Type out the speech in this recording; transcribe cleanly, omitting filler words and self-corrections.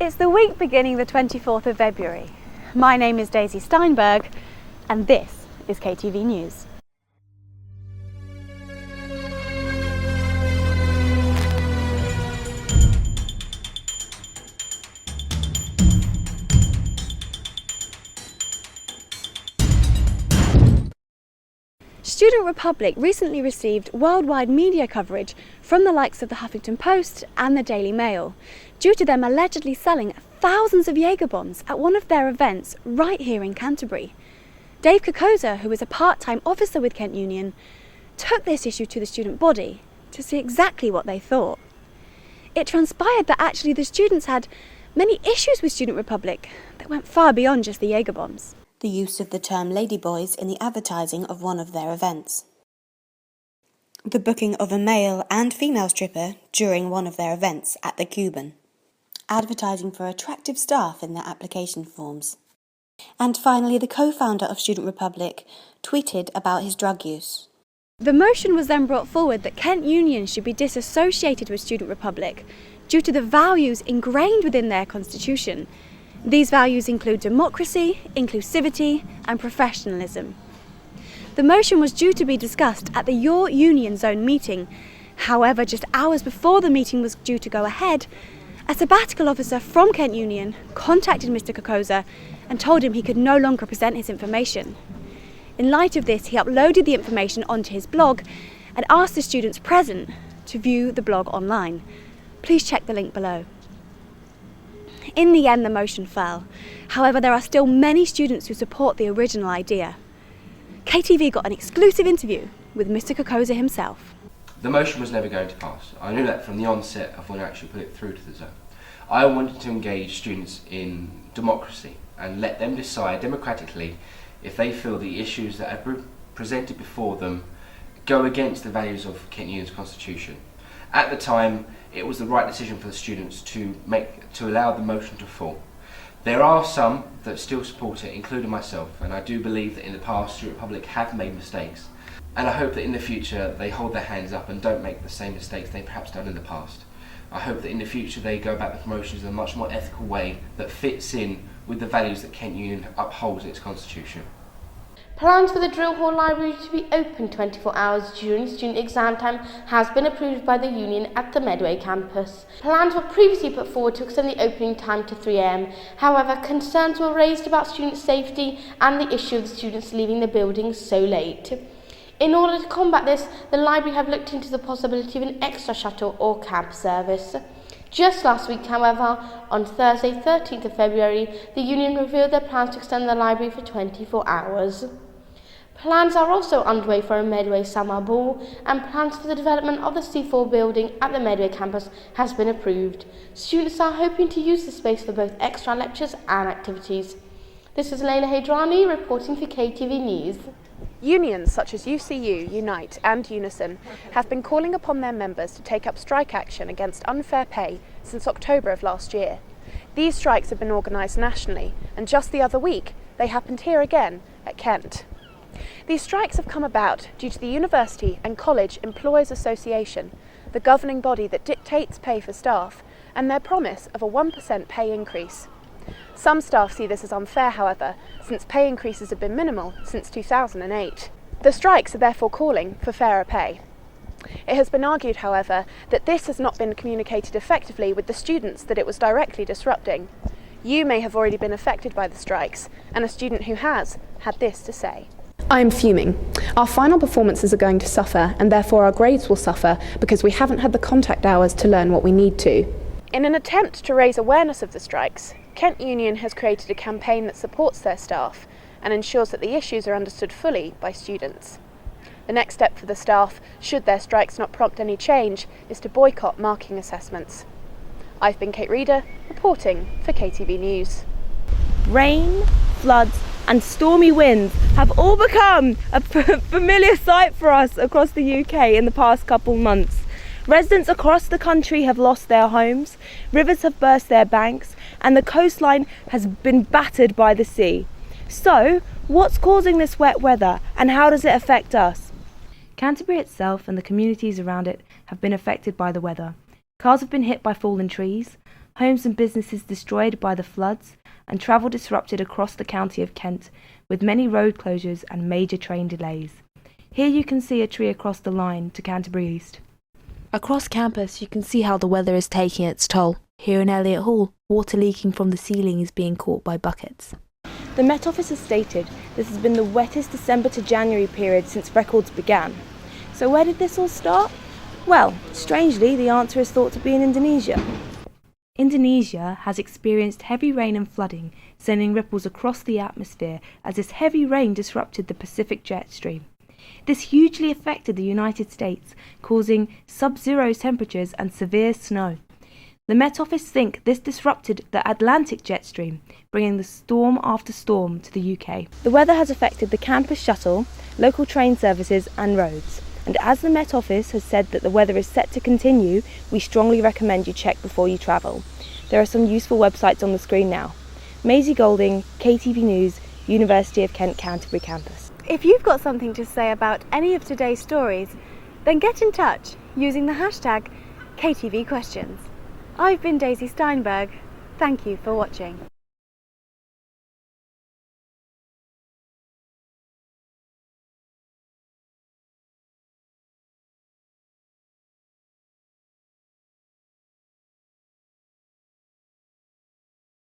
It's the week beginning the 24th of February. My name is Daisy Steinberg and this is KTV News. Student Republic recently received worldwide media coverage from the likes of the Huffington Post and the Daily Mail, due to them allegedly selling thousands of Jaeger bombs at one of their events right here in Canterbury. Dave Kokoza, who is a part-time officer with Kent Union, took this issue to the student body to see exactly what they thought. It transpired that actually the students had many issues with Student Republic that went far beyond just the Jaeger bombs. The use of the term ladyboys in the advertising of one of their events. The booking of a male and female stripper during one of their events at the Cuban. Advertising for attractive staff in their application forms. And finally, the co-founder of Student Republic tweeted about his drug use. The motion was then brought forward that Kent Union should be disassociated with Student Republic due to the values ingrained within their constitution. These values include democracy, inclusivity and professionalism. The motion was due to be discussed at the Your Union Zone meeting. However, just hours before the meeting was due to go ahead, a sabbatical officer from Kent Union contacted Mr. Kokoza and told him he could no longer present his information. In light of this, he uploaded the information onto his blog and asked the students present to view the blog online. Please check the link below. In the end, the motion fell. However, there are still many students who support the original idea. KTV got an exclusive interview with Mr. Kokoza himself. The motion was never going to pass. I knew that from the onset of when I actually put it through to the zone. I wanted to engage students in democracy and let them decide democratically if they feel the issues that are presented before them go against the values of Kent Union's constitution. At the time, it was the right decision for the students to allow the motion to fall. There are some that still support it, including myself, and I do believe that in the past Student Republic have made mistakes. And I hope that in the future they hold their hands up and don't make the same mistakes they perhaps done in the past. I hope that in the future they go about the promotions in a much more ethical way that fits in with the values that Kent Union upholds in its constitution. Plans for the Drill Hall Library to be open 24 hours during student exam time has been approved by the union at the Medway campus. Plans were previously put forward to extend the opening time to 3 am. However, concerns were raised about student safety and the issue of the students leaving the building so late. In order to combat this, the library have looked into the possibility of an extra shuttle or cab service. Just last week, however, on Thursday 13th of February, the union revealed their plans to extend the library for 24 hours. Plans are also underway for a Medway summer ball, and plans for the development of the C4 building at the Medway campus has been approved. Students are hoping to use the space for both extra lectures and activities. This is Layla Hydrani reporting for KTV News. Unions such as UCU, Unite and Unison have been calling upon their members to take up strike action against unfair pay since October of last year. These strikes have been organised nationally, and just the other week they happened here again at Kent. These strikes have come about due to the University and College Employers Association, the governing body that dictates pay for staff, and their promise of a 1% pay increase. Some staff see this as unfair, however, since pay increases have been minimal since 2008. The strikes are therefore calling for fairer pay. It has been argued, however, that this has not been communicated effectively with the students that it was directly disrupting. You may have already been affected by the strikes, and a student who has had this to say. I am fuming. Our final performances are going to suffer, and therefore our grades will suffer because we haven't had the contact hours to learn what we need to. In an attempt to raise awareness of the strikes, Kent Union has created a campaign that supports their staff and ensures that the issues are understood fully by students. The next step for the staff, should their strikes not prompt any change, is to boycott marking assessments. I've been Kate Reader, reporting for KTV News. Rain, floods and stormy winds have all become a familiar sight for us across the UK in the past couple months. Residents across the country have lost their homes, rivers have burst their banks, and the coastline has been battered by the sea. So, what's causing this wet weather, and how does it affect us? Canterbury itself and the communities around it have been affected by the weather. Cars have been hit by fallen trees, homes and businesses destroyed by the floods, and travel disrupted across the county of Kent, with many road closures and major train delays. Here you can see a tree across the line to Canterbury East. Across campus, you can see how the weather is taking its toll. Here in Elliot Hall, water leaking from the ceiling is being caught by buckets. The Met Office has stated this has been the wettest December to January period since records began. So where did this all start? Well, strangely, the answer is thought to be in Indonesia. Indonesia has experienced heavy rain and flooding, sending ripples across the atmosphere as this heavy rain disrupted the Pacific jet stream. This hugely affected the United States, causing sub-zero temperatures and severe snow. The Met Office think this disrupted the Atlantic jet stream, bringing the storm after storm to the UK. The weather has affected the campus shuttle, local train services and roads. And as the Met Office has said that the weather is set to continue, we strongly recommend you check before you travel. There are some useful websites on the screen now. Maisie Golding, KTV News, University of Kent Canterbury Campus. If you've got something to say about any of today's stories, then get in touch using the hashtag KTV Questions. I've been Daisy Steinberg. Thank you for watching.